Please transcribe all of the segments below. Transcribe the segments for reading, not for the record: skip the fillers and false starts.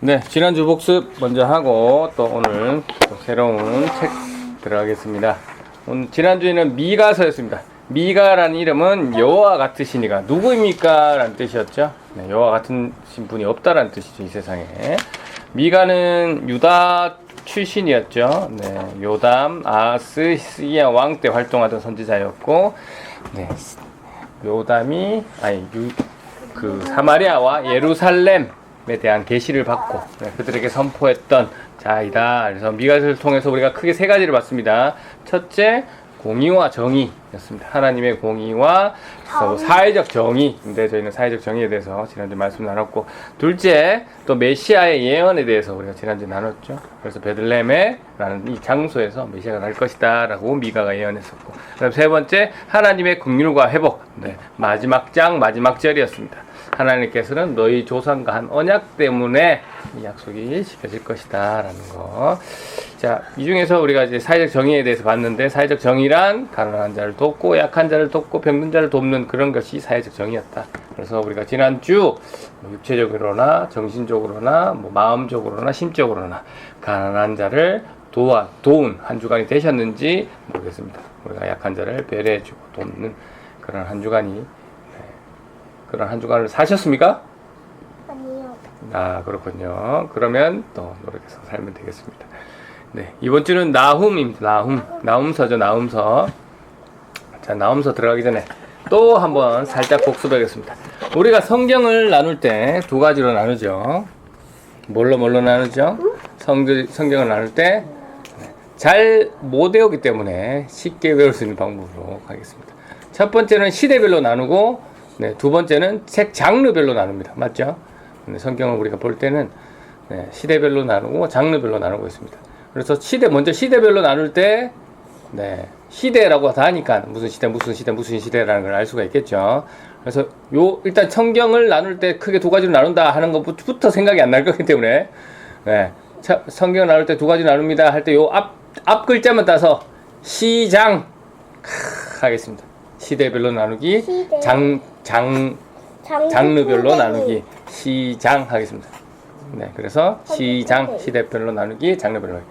네, 지난주 복습 먼저 하고 또 오늘 또 새로운 책 들어가겠습니다. 오늘 지난주에는 미가서였습니다. 미가라는 이름은 여호와 같으시니가 누구입니까? 라는 뜻이었죠. 네, 여호와 같은 분이 없다라는 뜻이죠, 이 세상에. 미가는 유다 출신이었죠. 네, 요담, 아하스, 히스기야 왕 때 활동하던 선지자였고, 네, 요담이 사마리아와 예루살렘에 대한 계시를 받고 그들에게 선포했던 자이다. 그래서 미가서를 통해서 우리가 크게 세 가지를 봤습니다. 첫째, 공의와 정의였습니다. 하나님의 공의와 사회적 정의인데 저희는 사회적 정의에 대해서 지난주 말씀 나눴고, 둘째, 또 메시아의 예언에 대해서 우리가 지난주 나눴죠. 그래서 베들레헴이라는 이 장소에서 메시아가 날 것이다 라고 미가가 예언했었고, 그다음 세 번째, 하나님의 긍휼과 회복, 마지막 장 마지막 절이었습니다. 하나님께서는 너희 조상과 한 언약 때문에 이 약속이 지켜질 것이다 라는 거. 자, 이 중에서 우리가 이제 사회적 정의에 대해서 봤는데, 사회적 정의란 가난한 자를 돕고 약한 자를 돕고 병든 자를 돕는 그런 것이 사회적 정의였다. 그래서 우리가 지난주 육체적으로나 정신적으로나 마음적으로나 심적으로나 가난한 자를 도운 한 주간이 되셨는지 모르겠습니다. 우리가 약한 자를 배려해주고 돕는 그런 한 주간이, 그런 한 주간을 사셨습니까? 아니요. 아, 그렇군요. 그러면 또 노력해서 살면 되겠습니다. 네, 이번 주는 나훔입니다. 나훔서죠, 나훔서. 자, 나훔서 들어가기 전에 또 한번 살짝 복습하겠습니다. 우리가 성경을 나눌 때 두 가지로 나누죠. 뭘로 나누죠? 성경을 나눌 때 잘 못 외우기 때문에 쉽게 외울 수 있는 방법으로 가겠습니다. 첫 번째는 시대별로 나누고, 두 번째는 책 장르별로 나눕니다. 맞죠? 성경을 우리가 볼 때는 시대별로 나누고 장르별로 나누고 있습니다. 그래서 먼저 시대별로 나눌 때, 시대라고 다 하니까 무슨 시대라는 걸 알 수가 있겠죠. 그래서 일단 성경을 나눌 때 크게 두 가지로 나눈다 하는 것부터 생각이 안 날 거기 때문에, 성경을 나눌 때 두 가지 나눕니다 할 때 앞 글자만 따서 시장 하겠습니다. 시대별로 나누기, 장르별로 나누기, 시장 하겠습니다. 그래서 시장, 시대별로 나누기, 장르별로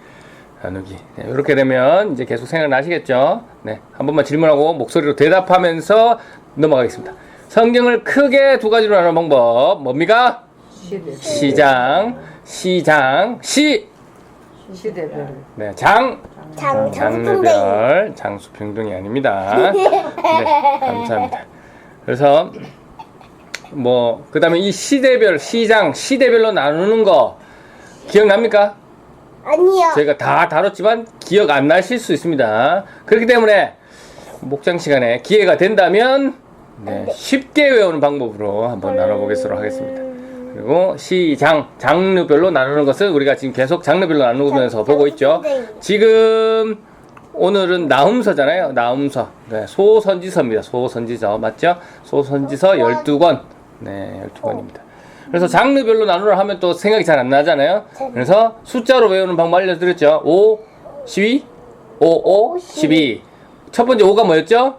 나누기. 이렇게 되면 이제 계속 생각나시겠죠? 한 번만 질문하고 목소리로 대답하면서 넘어가겠습니다. 성경을 크게 두 가지로 나누는 방법, 뭡니까? 시장, 시대별. 장르별, 장수평등이 아닙니다. 감사합니다. 그래서 그 다음에 이 시대별로 나누는 거 기억납니까? 아니요. 저희가 다 다뤘지만 기억 안 나실 수 있습니다. 그렇기 때문에 목장 시간에 기회가 된다면 쉽게 외우는 방법으로 한번 나눠보겠도록 하겠습니다. 그리고 장르별로 나누는 것은 우리가 지금 계속 장르별로 나누면서 보고 있죠. 지금 오늘은 나훔서잖아요. 나훔서. 소선지서입니다. 소선지서. 맞죠? 소선지서 12권. 12권입니다. 그래서 장르별로 나누라 하면 또 생각이 잘 안 나잖아요. 그래서 숫자로 외우는 방법 알려드렸죠. 5, 12, 5, 12. 첫 번째 5가 뭐였죠?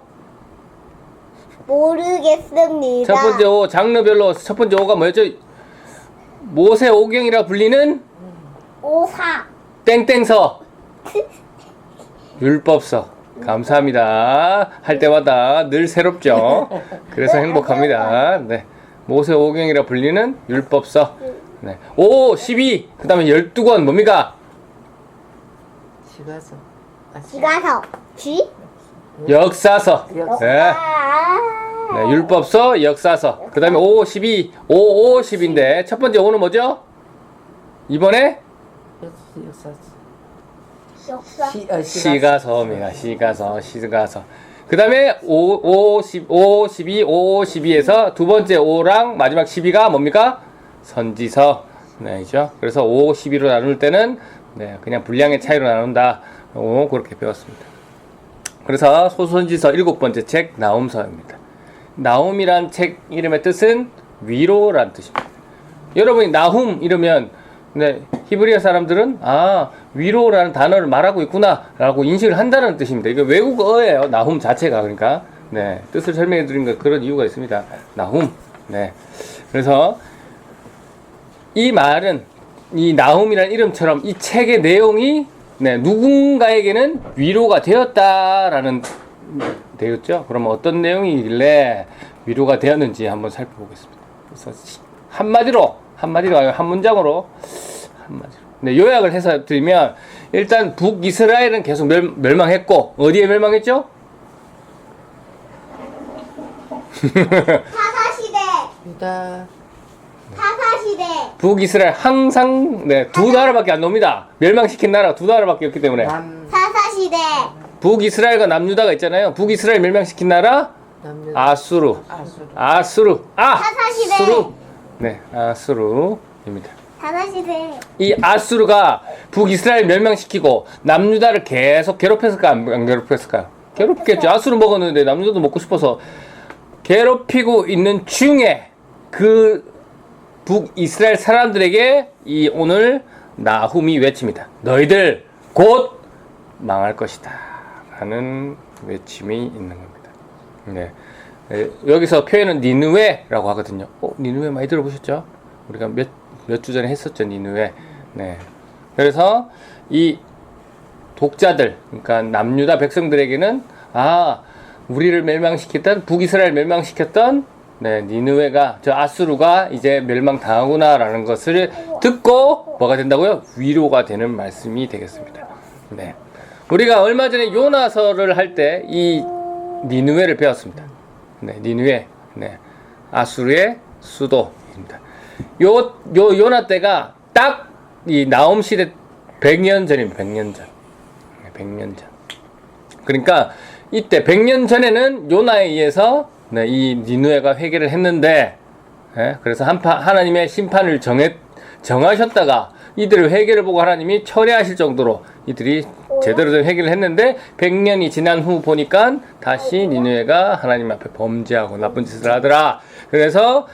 모르겠습니다. 첫 번째 5, 장르별로 첫 번째 5가 뭐였죠? 모세오경이라 불리는 오사. 땡땡서. 율법서. 감사합니다. 할 때마다 늘 새롭죠. 그래서 행복합니다. 모세오경이라 불리는 율법서. 5, 12. 그 다음에 12권 뭡니까? 지가서. 역사서. 율법서, 역사서. 그 다음에 5, 12. 5, 10인데 첫 번째 5는 뭐죠? 이번에 시가서입니다. 시가서. 그 다음에 5, 12, 12에서 두 번째 5랑 마지막 12가 뭡니까? 선지서. 이죠. 그래서 5, 12로 나눌 때는 그냥 분량의 차이로 나눈다. 그렇게 배웠습니다. 그래서 소선지서 7번째 책 나훔서입니다. 나훔이란 책 이름의 뜻은 위로란 뜻입니다. 여러분이 나훔 이러면 히브리어 사람들은 위로라는 단어를 말하고 있구나 라고 인식을 한다는 뜻입니다. 이거 외국어예요. 나훔 자체가. 그러니까 뜻을 설명해 드린 건 그런 이유가 있습니다. 나훔. 그래서 이 말은 이 나훔이라는 이름처럼 이 책의 내용이 네, 누군가에게는 위로가 되었다라는 되었죠. 그러면 어떤 내용이길래 위로가 되었는지 한번 살펴보겠습니다. 그래서 한마디로 아니면 한 문장으로 한마디로. 네, 요약을 해서 드리면 일단 북이스라엘은 계속 멸망했고 어디에 멸망했죠? 사사시대. 유다. 사사시대. 북이스라엘 항상 네, 두 나라밖에 안 놉니다. 멸망시킨 나라가 두 나라밖에 없기 때문에 사사시대. 북이스라엘과 남유다가 있잖아요. 북이스라엘 멸망시킨 나라 남유다. 아수르. 아수르. 사사시대. 아수르. 네, 아수르입니다. 사사시대. 이 아수르가 북이스라엘 멸망시키고 남유다를 계속 괴롭혔을까 안 괴롭혔을까요? 괴롭겠죠. 아수르 먹었는데 남유다도 먹고 싶어서 괴롭히고 있는 중에 그 북이스라엘 사람들에게 이 오늘 나훔이 외칩니다. 너희들 곧 망할 것이다 라는 외침이 있는 겁니다. 네. 여기서 표현은 니느웨라고 하거든요. 니느웨 많이 들어보셨죠? 우리가 몇 주 전에 했었죠, 니느웨. 네. 그래서 이 독자들, 그러니까 남유다 백성들에게는 우리를 멸망시켰던 북이스라엘 멸망시켰던 네, 니느웨가 저 아수르가 이제 멸망당하구나라는 것을 듣고 뭐가 된다고요? 위로가 되는 말씀이 되겠습니다. 네. 우리가 얼마 전에 요나서를 할 때 이 니느웨를 배웠습니다. 네, 니느웨. 네. 아수르의 수도입니다. 요나 때가 딱 이 나훔 시대 100년 전입니다. 100년 전. 네, 100년 전. 그러니까 이때 100년 전에는 요나에 의해서 네, 이 니느웨가 회개를 했는데 그래서 하나님의 심판을 정하셨다가 이들의 회개를 보고 하나님이 철회하실 정도로 이들이 제대로 된 회개를 했는데 100년이 지난 후 보니까 다시 니느웨가 하나님 앞에 범죄하고 나쁜 짓을 하더라. 그래서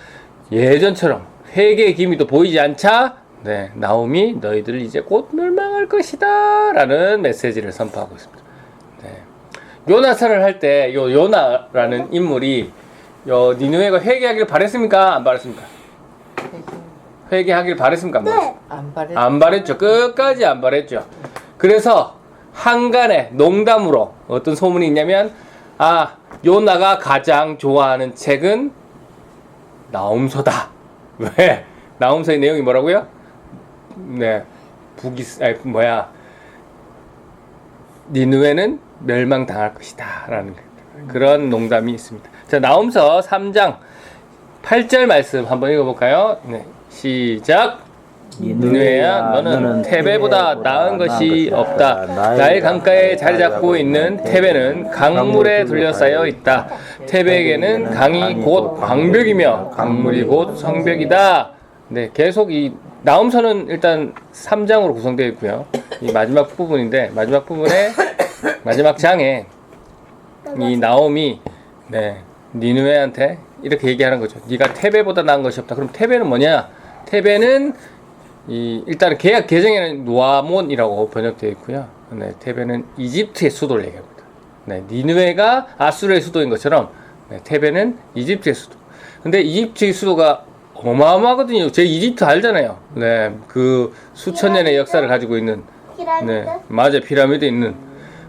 예전처럼 회개의 기미도 보이지 않자 네, 나훔이 너희들 이제 곧 멸망할 것이다 라는 메시지를 선포하고 있습니다. 네. 요나서를 할 때 요 요나라는 인물이 니느웨가 회개하기를 바랬습니까? 안 바랬습니까? 회개하기를 바랬습니까? 안 바랬습니까? 안 바랬죠. 안 바랬죠. 끝까지 안 바랬죠. 그래서 한간에 농담으로 어떤 소문이 있냐면 요나가 가장 좋아하는 책은 나훔서다. 왜? 나훔서의 내용이 뭐라고요? 네, 니느웨는 멸망당할 것이다 라는 그런 농담이 있습니다. 자, 나훔서 3장 8절 말씀 한번 읽어볼까요? 네, 시작. 니느웨야 너는 테베보다 나은 것이 없다. 나의 강가에 자리 잡고 있는 테베는 강물에 둘러싸여 있다. 테베에게는 강이 곧 광벽이며 강물이 곧 성벽이다. 네, 계속 이 나훔서는 일단 3장으로 구성되어 있고요. 이 마지막 부분인데 마지막 부분에 마지막 장에 이 나홈이 네, 니느웨한테 이렇게 얘기하는 거죠. 네가 테베보다 나은 것이 없다. 그럼 테베는 뭐냐? 테베는 일단은 개약 개정에는 노아몬이라고 번역되어 있고요. 네, 테베는 이집트의 수도를 얘기합니다. 네, 니느웨가 아수르의 수도인 것처럼 네, 테베는 이집트의 수도. 근데 이집트의 수도가 어마어마하거든요. 제 이집트 알잖아요. 네, 그 수천 년의 역사를 가지고 있는 피라미드. 네, 맞아요. 피라미드 있는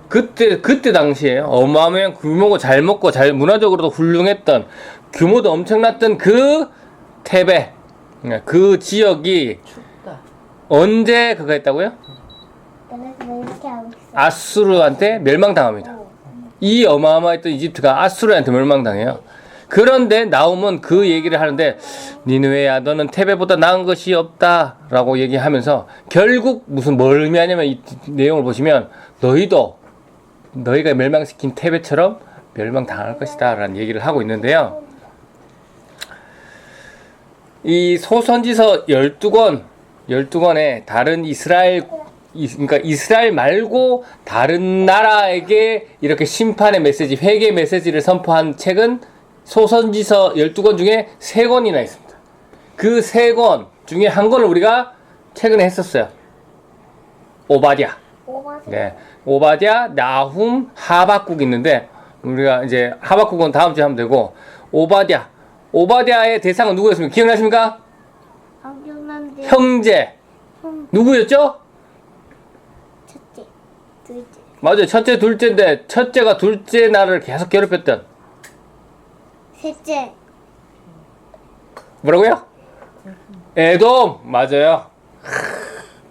그때 당시에 어마어마한 규모고 잘 먹고 잘 문화적으로도 훌륭했던 규모도 엄청났던 그 테베 네, 그 지역이 춥다. 언제 그거 했다고요? 그래서 왜 이렇게 하고 있어? 아수르한테 멸망당합니다. 이 어마어마했던 이집트가 아수르한테 멸망당해요. 그런데 나훔은 그 얘기를 하는데 니느웨야 너는 테베보다 나은 것이 없다라고 얘기하면서 결국 뭘 의미하냐면 이 내용을 보시면 너희가 멸망시킨 테베처럼 멸망당할 것이다 라는 얘기를 하고 있는데요. 이 소선지서 12권에 다른 그러니까 이스라엘 말고 다른 나라에게 이렇게 심판의 메시지, 회개 메시지를 선포한 책은 소선지서 12권 중에 3권이나 있습니다. 그 3권 중에 한 권을 우리가 최근에 했었어요. 오바댜. 네. 오바댜, 나훔, 하박국 있는데 우리가 이제 하박국은 다음 주에 하면 되고 오바댜의 대상은 누구였습니까? 기억나십니까? 엄청난 형제. 형, 누구였죠? 첫째, 둘째, 맞아요. 첫째, 둘째인데 첫째가 둘째 나를 계속 괴롭혔던 셋째, 뭐라고요? 에돔. 맞아요.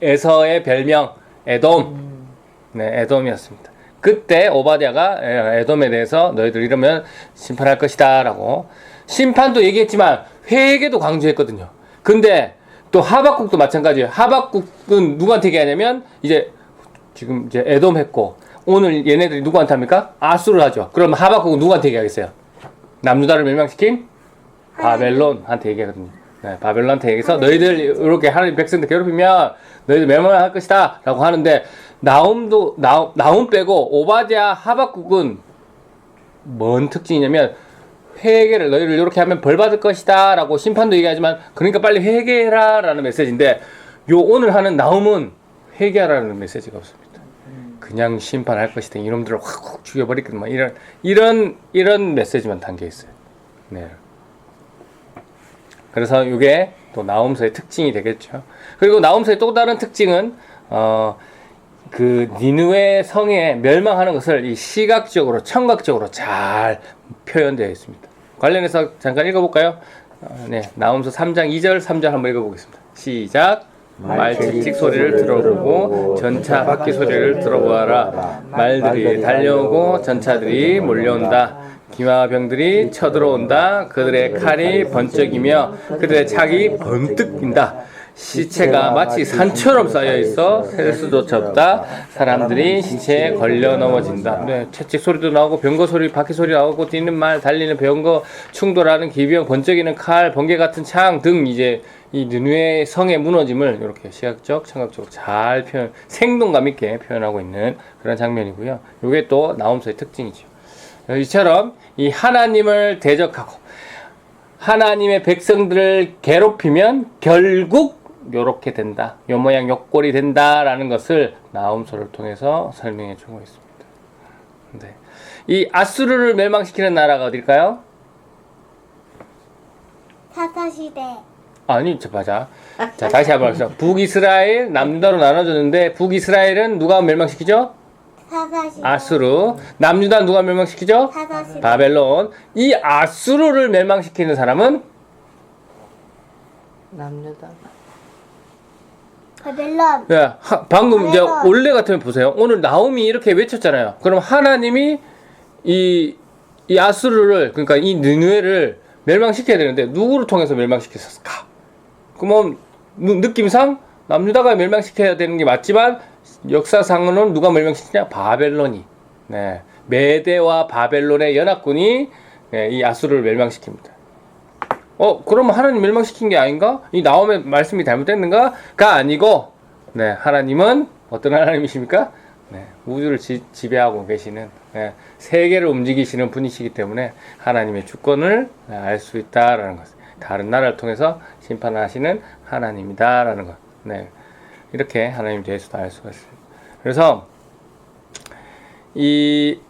에서의 별명 에돔. 네, 에돔이었습니다. 그때 오바댜가 에돔에 대해서 너희들 이러면 심판할 것이다 라고 심판도 얘기했지만 회개도 강조했거든요. 근데 또 하박국도 마찬가지예요. 하박국은 누구한테 얘기하냐면 이제 지금 이제 에돔 했고 오늘 얘네들이 누구한테 합니까? 아수를 하죠. 그럼 하박국은 누구한테 얘기하겠어요? 남유다를 멸망시킨 바벨론한테 얘기하거든요. 네, 바벨론한테 얘기해서 너희들 이렇게 하나님 백성들 괴롭히면 너희들 멸망할 것이다 라고 하는데 나움 빼고 오바댜 하박국은 뭔 특징이냐면 회개를 너희를 이렇게 하면 벌 받을 것이다 라고 심판도 얘기하지만 그러니까 빨리 회개해라 라는 메시지인데 요 오늘 하는 나움은 회개하라는 메시지가 없습니다. 그냥 심판할 것이다 이놈들을 확 죽여버리겠다 막 이런 메시지만 담겨 있어요. 네. 그래서 이게 또 나움서의 특징이 되겠죠. 그리고 나움서의 또 다른 특징은 그 니느웨 성에 멸망하는 것을 이 시각적으로 청각적으로 잘 표현되어 있습니다. 관련해서 잠깐 읽어볼까요? 네, 나움서 3장 2절 3절 한번 읽어보겠습니다. 시작. 말칙칙 소리를 들어보고 전차 바퀴 소리를 들어보아라. 말들이 달려오고 전차들이 몰려온다. 기마와 병들이 쳐들어온다. 그들의 칼이 번쩍이며 그들의 창이 번뜩인다. 시체가 마치 산처럼 쌓여있어 셀 수조차 없다. 사람들이 시체에 걸려 넘어진다. 네, 채찍 소리도 나오고 병거 소리, 바퀴 소리 나오고 뛰는 말, 달리는 병거, 충돌하는 기병, 번쩍이는 칼, 번개 같은 창 등 이제 이 느느웨 성의 무너짐을 이렇게 시각적, 청각적으로 잘 생동감 있게 표현하고 있는 그런 장면이고요. 이게 또 나움서의 특징이죠. 이처럼 이 하나님을 대적하고 하나님의 백성들을 괴롭히면 결국 요렇게 된다. 요 모양 요 꼴이 된다라는 것을 나움서를 통해서 설명해 주고 있습니다. 네. 이 아수르를 멸망시키는 나라가 어딜까요? 사사시대, 아니, 맞아. 자, 다시 한번 하겠습니다. 북이스라엘, 남유다로 나눠졌는데 북이스라엘은 누가 멸망시키죠? 사사시대, 아수르. 남유다 누가 멸망시키죠? 사사시대, 바벨론. 이 아수르를 멸망시키는 사람은 남유다. 바벨론, 네, 방금 이제 바벨론. 원래 같으면 보세요. 오늘 나움이 이렇게 외쳤잖아요. 그럼 하나님이 이 아수르를 그러니까 이 느느웨를 멸망시켜야 되는데 누구를 통해서 멸망시켰을까? 그러면 느낌상 남유다가 멸망시켜야 되는 게 맞지만 역사상으로는 누가 멸망시키냐? 바벨론이. 네. 메대와 바벨론의 연합군이 네, 이 아수르를 멸망시킵니다. 그러면 하나님 멸망시킨 게 아닌가? 이 나움의 말씀이 잘못됐는가?가 아니고, 네, 하나님은 어떤 하나님이십니까? 네, 우주를 지배하고 계시는, 네, 세계를 움직이시는 분이시기 때문에 하나님의 주권을 알 수 있다라는 것. 다른 나라를 통해서 심판하시는 하나님이다라는 것. 네, 이렇게 하나님에 대해서도 알 수가 있습니다. 그래서 이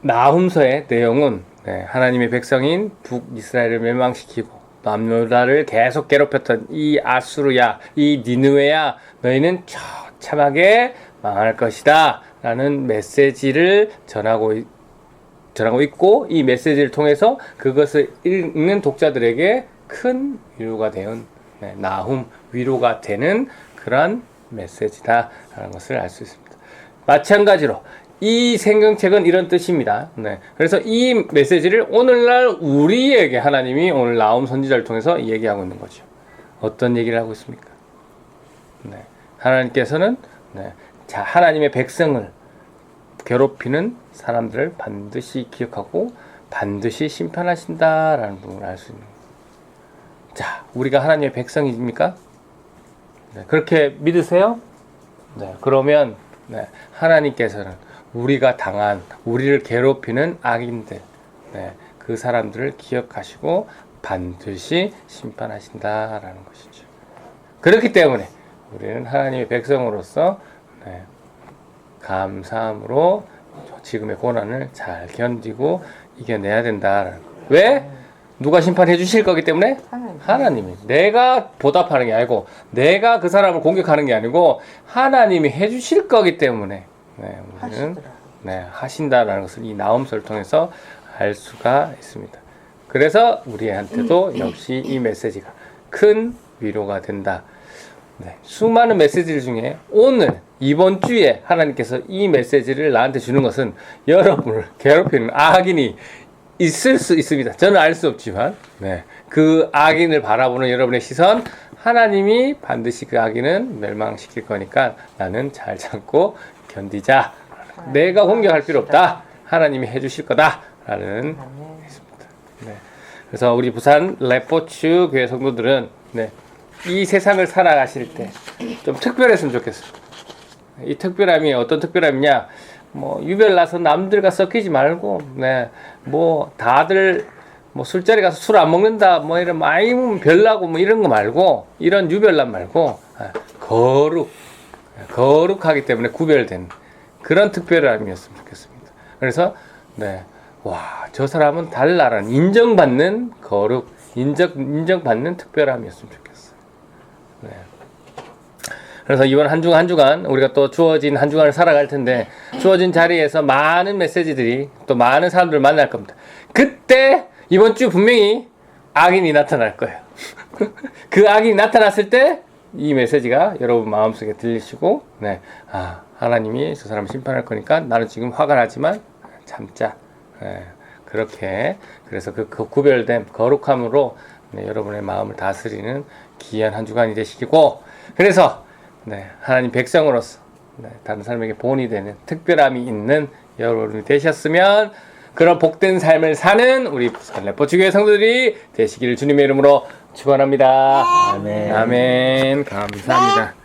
나훔서의 내용은 네, 하나님의 백성인 북이스라엘을 멸망시키고 남유다를 계속 괴롭혔던 이 아수르야, 이 니느웨야, 너희는 처참하게 망할 것이다 라는 메시지를 전하고 있고 이 메시지를 통해서 그것을 읽는 독자들에게 큰 위로가 되는 네, 나훔 위로가 되는 그런 메시지다 라는 것을 알 수 있습니다. 마찬가지로 이 성경책은 이런 뜻입니다. 네. 그래서 이 메시지를 오늘날 우리에게 하나님이 오늘 나움 선지자를 통해서 얘기하고 있는 거죠. 어떤 얘기를 하고 있습니까? 네. 하나님께서는 네. 자, 하나님의 백성을 괴롭히는 사람들을 반드시 기억하고 반드시 심판하신다라는 부분을 알 수 있는 거예요. 자, 우리가 하나님의 백성입니까? 네. 그렇게 믿으세요? 네. 그러면 네. 하나님께서는 우리가 당한 우리를 괴롭히는 악인들 네, 그 사람들을 기억하시고 반드시 심판하신다라는 것이죠. 그렇기 때문에 우리는 하나님의 백성으로서 네, 감사함으로 지금의 고난을 잘 견디고 이겨내야 된다. 왜? 누가 심판해 주실 거기 때문에 하나님. 하나님이. 내가 보답하는 게 아니고 내가 그 사람을 공격하는 게 아니고 하나님이 해 주실 거기 때문에 네, 우리는 하시더라. 네, 하신다라는 것을 이 나음서를 통해서 알 수가 있습니다. 그래서 우리한테도 역시 이 메시지가 큰 위로가 된다. 네, 수많은 메시지들 중에 오늘 이번 주에 하나님께서 이 메시지를 나한테 주는 것은 여러분을 괴롭히는 악인이 있을 수 있습니다. 저는 알 수 없지만 네, 그 악인을 바라보는 여러분의 시선, 하나님이 반드시 그 악인은 멸망시킬 거니까 나는 잘 참고 견디자. 내가 공격할 필요 없다. 하나님이 해주실 거다라는 아멘. 네. 그래서 우리 부산 레포츠 교회 성도들은 네, 이 세상을 살아가실 때 좀 특별했으면 좋겠어요. 이 특별함이 어떤 특별함이냐? 뭐 유별나서 남들과 섞이지 말고, 네, 뭐 다들 뭐 술자리 가서 술 안 먹는다, 뭐 이런 많이 별나고 뭐 이런 거 말고, 이런 유별남 말고 거룩하기 때문에 구별된 그런 특별함이었으면 좋겠습니다. 그래서 네, 와, 저 사람은 달라라는 인정받는 거룩, 인정받는 특별함이었으면 좋겠어요. 네. 그래서 이번 한 주간 우리가 또 주어진 한 주간을 살아갈 텐데 주어진 자리에서 많은 메시지들이 또 많은 사람들을 만날 겁니다. 그때 이번 주 분명히 악인이 나타날 거예요. 그 악인이 나타났을 때 이 메시지가 여러분 마음속에 들리시고 네, 아, 하나님이 저 사람을 심판할 거니까 나는 지금 화가 나지만 참자. 네, 그렇게 그래서 그 구별된 거룩함으로 네, 여러분의 마음을 다스리는 귀한 한 주간이 되시고 그래서 네, 하나님 백성으로서 네, 다른 사람에게 본이 되는 특별함이 있는 여러분이 되셨으면 그런 복된 삶을 사는 우리 부산 레포츠교회 성도들이 되시기를 주님의 이름으로 축원합니다. 아멘. 아멘. 감사합니다.